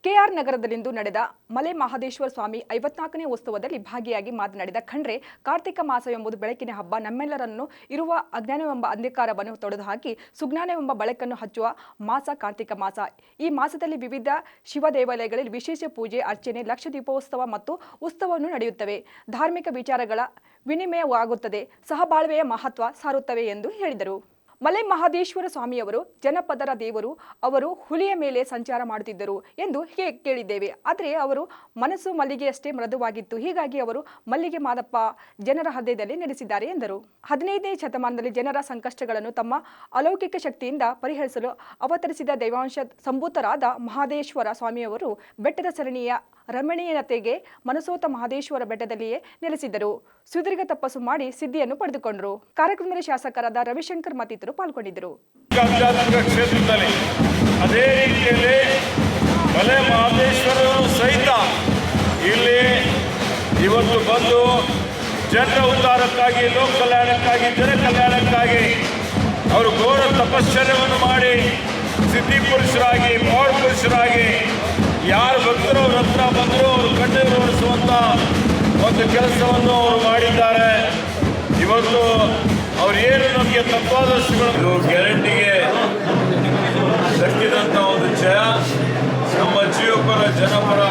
K R ನಗರದಲ್ಲಿಂದು ನಡೆದ ಮಲೆ ಮಹದೇಶ್ವರ ಸ್ವಾಮಿ 54ನೇ ಉತ್ಸವದಲ್ಲಿ ಭಾಗಿಯಾಗಿ ಮಾತನಾಡಿದ ಖಂಡ್ರೆ, ಕಾರ್ತಿಕ ಮಾಸ ಎಂಬುದು ಬೆಳಕಿನ ಹಬ್ಬ. ನಮ್ಮೆಲ್ಲರನ್ನು ಇರುವ ಅಜ್ಞಾನವೆಂಬ ಅಂಧಕಾರವನ್ನು ತೊಡೆದುಹಾಕಿ ಸುಜ್ಞಾನವೆಂಬ ಬೆಳಕನ್ನು ಹಚ್ಚುವ ಮಾಸ ಕಾರ್ತಿಕ ಮಾಸ. ಈ ಮಾಸದಲ್ಲಿ ವಿವಿಧ ಶಿವ ದೇವಾಲಯಗಳಲ್ಲಿ ವಿಶೇಷ ಪೂಜೆ, ಅರ್ಚನೆ, ಲಕ್ಷ ದೀಪೋತ್ಸವ ಮತ್ತು ಉತ್ಸವವನ್ನು ನಡೆಯುತ್ತವೆ. ಧಾರ್ಮಿಕ ವಿಚಾರಗಳ ವಿನಿಮಯವಾಗುತ್ತದೆ, ಸಹಬಾಳ್ವೆಯ ಮಹತ್ವ ಸಾರುತ್ತವೆ ಎಂದು ಹೇಳಿದರು. ಮಲೆ ಮಹದೇಶ್ವರ ಸ್ವಾಮಿಯವರು ಜನಪದರ ದೇವರು. ಅವರು ಹುಲಿಯ ಮೇಲೆ ಸಂಚಾರ ಮಾಡುತ್ತಿದ್ದರು ಎಂದು ಕೇಳಿದ್ದೇವೆ. ಆದರೆ ಅವರು ಮನಸ್ಸು ಮಲ್ಲಿಗೆಯಷ್ಟೇ ಮೃದುವಾಗಿತ್ತು. ಹೀಗಾಗಿ ಅವರು ಮಲ್ಲಿಗೆ ಮಾದಪ್ಪ ಜನರ ಹೃದಯದಲ್ಲಿ ನೆಲೆಸಿದ್ದಾರೆ ಎಂದರು. 15ನೇ ಶತಮಾನದಲ್ಲಿ ಜನರ ಸಂಕಷ್ಟಗಳನ್ನು ತಮ್ಮ ಅಲೌಕಿಕ ಶಕ್ತಿಯಿಂದ ಪರಿಹರಿಸಲು ಅವತರಿಸಿದ ದೈವಾಂಶ ಸಂಭೂತರಾದ ಮಹದೇಶ್ವರ ಸ್ವಾಮಿಯವರು ಬೆಟ್ಟದ ಸರಣಿಯ ರಮಣೀಯತೆಗೆ ಮನಸೋತ ಮಹದೇಶ್ವರ ಬೆಟ್ಟದಲ್ಲಿಯೇ ನೆಲೆಸಿದ್ದರು. ಸುದೀರ್ಘ ತಪಸ್ಸು ಮಾಡಿ ಸಿದ್ಧಿಯನ್ನು ಪಡೆದುಕೊಂಡರು. ಕಾರ್ಯಕ್ರಮದಲ್ಲಿ ಶಾಸಕರಾದ ರವಿಶಂಕರ್ ಮತ್ತಿತರರು ಪಾಲ್ಗೊಂಡಿದ್ದರು. ಕ್ಷೇತ್ರದಲ್ಲಿ ಅದೇ ರೀತಿಯಲ್ಲಿ ಮಲೆ ಮಹದೇಶ್ವರರು ಸಹಿತ ಇಲ್ಲಿ ಇವತ್ತು ಬಂದು ಜನರ ಉದ್ಧಾರಕ್ಕಾಗಿ, ಲೋಕ ಕಲ್ಯಾಣಕ್ಕಾಗಿ, ಜನ ಕಲ್ಯಾಣಕ್ಕಾಗಿ ಅವರು ಘೋರ ತಪಶ್ಚರ್ಯವನ್ನು ಮಾಡಿ ಸಿದ್ಧಿ ಪುರುಷರಾಗಿ, ಪೌರ ಪುರುಷರಾಗಿ ಯಾರು ಭಕ್ತರು ಅವ್ರ ಹತ್ರ ಬಂದರೂ ಅವರು ಕಣ್ಣೀರು ಒರೆಸುವಂಥ ಒಂದು ಕೆಲಸವನ್ನು ಅವರು ಮಾಡಿದ್ದಾರೆ. ಇವತ್ತು ಅವರೇನು ನಮಗೆ ತತ್ವಾದರ್ಶಿಗಳು ಗ್ಯಾರಂಟಿಗೆ ದಕ್ಕಿದಂಥ ಒಂದು ಜಯ ನಮ್ಮ ಜೀವಪರ ಜನಪರ